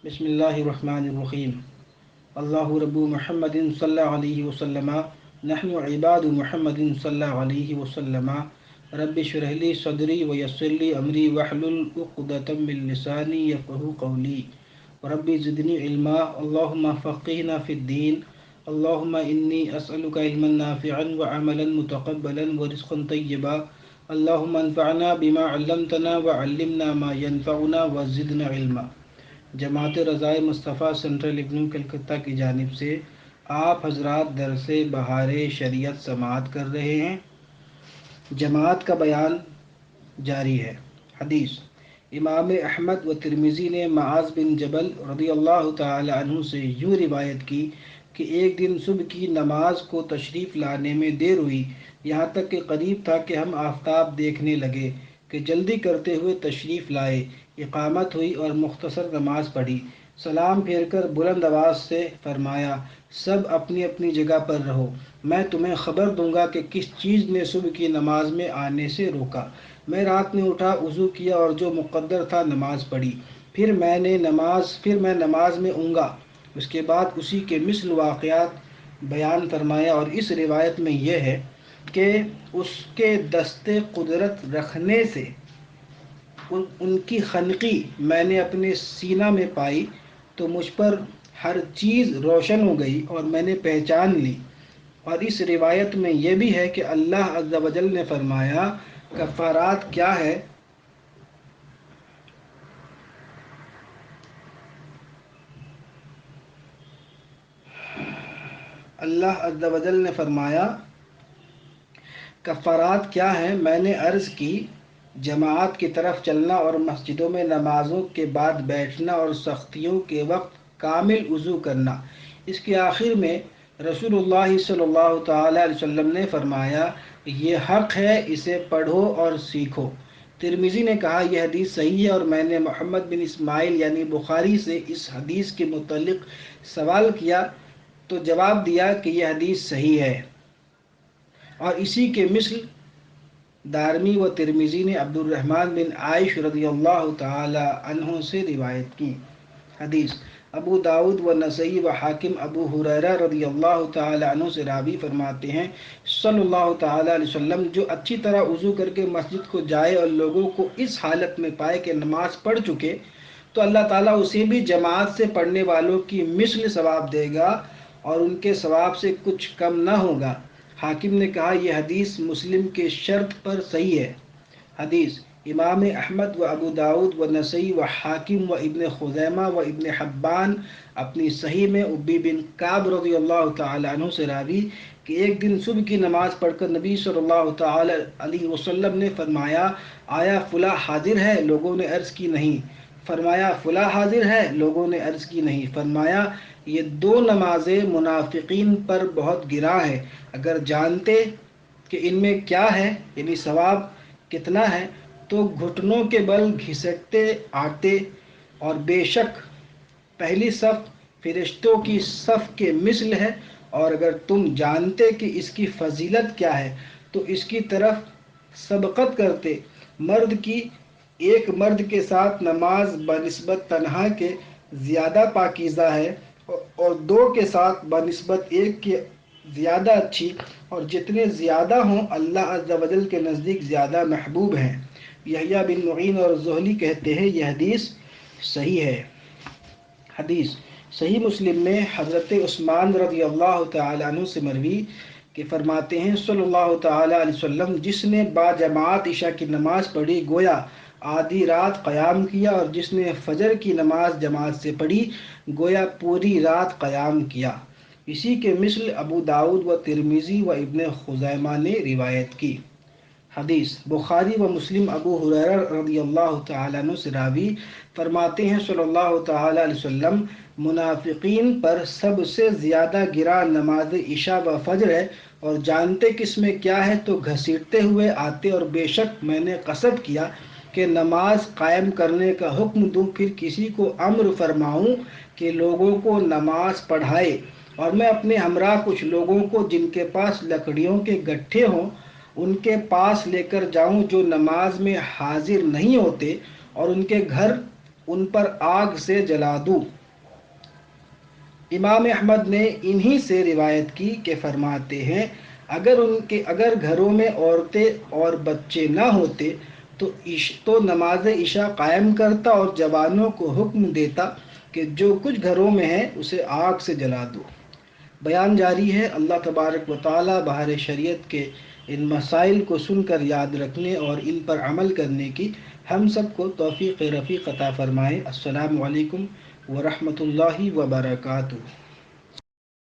بسم اللہ الرحمن الرحیم اللہ رب محمد صلی اللہ علیہ وسلم نحن عباد محمد صلی اللہ علیہ وسلم رب اشرح لی صدری ویسر لی امری واحلل عقدۃ من لسانی یفقهوا قولی رب زدنی علما اللهم فقہنا فی الدین اللهم انی اسألک علما نافعا وعملا متقبلا ورزقا طیبا اللهم انفعنا بما علمتنا وعلمنا ما ينفعنا وزدنا علما۔ جماعت رضائے مصطفیٰ سینٹرل ایونیو کلکتہ کی جانب سے آپ حضرات درس بہار شریعت سماعت کر رہے ہیں۔ جماعت کا بیان جاری ہے۔ حدیث امام احمد و ترمذی نے معاذ بن جبل رضی اللہ تعالی عنہ سے یوں روایت کی کہ ایک دن صبح کی نماز کو تشریف لانے میں دیر ہوئی، یہاں تک کہ قریب تھا کہ ہم آفتاب دیکھنے لگے کہ جلدی کرتے ہوئے تشریف لائے۔ اقامت ہوئی اور مختصر نماز پڑھی، سلام پھیر کر بلند آواز سے فرمایا سب اپنی اپنی جگہ پر رہو، میں تمہیں خبر دوں گا کہ کس چیز نے صبح کی نماز میں آنے سے روکا۔ میں رات میں اٹھا، وضو کیا اور جو مقدر تھا نماز پڑھی، پھر میں نماز میں اونگا، اس کے بعد اسی کے مثل واقعات بیان فرمایا۔ اور اس روایت میں یہ ہے کہ اس کے دست قدرت رکھنے سے ان کی خنقی میں نے اپنے سینہ میں پائی تو مجھ پر ہر چیز روشن ہو گئی اور میں نے پہچان لی۔ اور اس روایت میں یہ بھی ہے کہ اللہ عز و جل نے فرمایا کفارات کیا ہے؟ اللہ عز و جل نے فرمایا کفارات کیا ہیں؟ میں نے عرض کی جماعت کی طرف چلنا اور مسجدوں میں نمازوں کے بعد بیٹھنا اور سختیوں کے وقت کامل وضو کرنا۔ اس کے آخر میں رسول اللہ صلی اللہ تعالی علیہ وسلم نے فرمایا یہ حق ہے، اسے پڑھو اور سیکھو۔ ترمذی نے کہا یہ حدیث صحیح ہے، اور میں نے محمد بن اسماعیل یعنی بخاری سے اس حدیث کے متعلق سوال کیا تو جواب دیا کہ یہ حدیث صحیح ہے، اور اسی کے مثل دارمی و ترمذی نے عبد الرحمن بن عائش رضی اللہ تعالی عنہ سے روایت کی۔ حدیث ابو داود و نسائی و حاکم ابو ہریرہ رضی اللہ تعالی عنہ سے راوی فرماتے ہیں صلی اللہ تعالی علیہ وسلم جو اچھی طرح وضو کر کے مسجد کو جائے اور لوگوں کو اس حالت میں پائے کہ نماز پڑھ چکے تو اللہ تعالیٰ اسے بھی جماعت سے پڑھنے والوں کی مثل ثواب دے گا اور ان کے ثواب سے کچھ کم نہ ہوگا۔ حاکم نے کہا یہ حدیث مسلم کے شرط پر صحیح ہے۔ حدیث امام احمد و ابو داود و نسائی و حاکم و ابن خزیمہ و ابن حبان اپنی صحیح میں ابی بن کعب رضی اللہ تعالی عنہ سے راوی کہ ایک دن صبح کی نماز پڑھ کر نبی صلی اللہ تعالی علیہ وسلم نے فرمایا آیا فلاں حاضر ہے؟ لوگوں نے عرض کی نہیں۔ فرمایا فلاں حاضر ہے؟ لوگوں نے عرض کی نہیں۔ فرمایا یہ دو نمازیں منافقین پر بہت گراں ہے، اگر جانتے کہ ان میں کیا ہے یعنی ثواب کتنا ہے تو گھٹنوں کے بل گھسٹتے آتے، اور بے شک پہلی صف فرشتوں کی صف کے مثل ہے، اور اگر تم جانتے کہ اس کی فضیلت کیا ہے تو اس کی طرف سبقت کرتے۔ مرد کی ایک مرد کے ساتھ نماز بنسبت تنہا کے زیادہ پاکیزہ ہے، اور دو کے ساتھ بنسبت ایک کے زیادہ اچھی، اور جتنے زیادہ ہوں اللہ عز و جل کے نزدیک زیادہ محبوب ہیں۔ یحییٰ بن معین اور زہلی کہتے ہیں یہ حدیث صحیح ہے۔ حدیث صحیح مسلم میں حضرت عثمان رضی اللہ تعالی عنہ سے مروی کہ فرماتے ہیں صلی اللہ تعالی علیہ وسلم جس نے با جماعت عشاء کی نماز پڑھی گویا آدھی رات قیام کیا، اور جس نے فجر کی نماز جماعت سے پڑھی گویا پوری رات قیام کیا۔ اسی کے مثل ابو داود و ترمذی و ابن خزیمہ نے روایت کی۔ حدیث بخاری و مسلم ابو ہریرہ رضی اللہ تعالی عنہ سے راوی فرماتے ہیں صلی اللہ تعالی علیہ وسلم منافقین پر سب سے زیادہ گراں نماز عشاء و فجر ہے، اور جانتے کس میں کیا ہے تو گھسیٹتے ہوئے آتے، اور بے شک میں نے قصد کیا کہ نماز قائم کرنے کا حکم دوں، پھر کسی کو امر فرماؤں کہ لوگوں کو نماز پڑھائے، اور میں اپنے ہمراہ کچھ لوگوں کو جن کے پاس لکڑیوں کے گٹھے ہوں ان کے پاس لے کر جاؤں جو نماز میں حاضر نہیں ہوتے، اور ان کے گھر ان پر آگ سے جلا دوں۔ امام احمد نے انہی سے روایت کی کہ فرماتے ہیں اگر گھروں میں عورتیں اور بچے نہ ہوتے تو نماز عشاء قائم کرتا اور جوانوں کو حکم دیتا کہ جو کچھ گھروں میں ہے اسے آگ سے جلا دو۔ بیان جاری ہے۔ اللہ تبارک و تعالی بہار شریعت کے ان مسائل کو سن کر یاد رکھنے اور ان پر عمل کرنے کی ہم سب کو توفیق رفیق عطا فرمائے۔ السلام علیکم ورحمۃ اللہ وبرکاتہ۔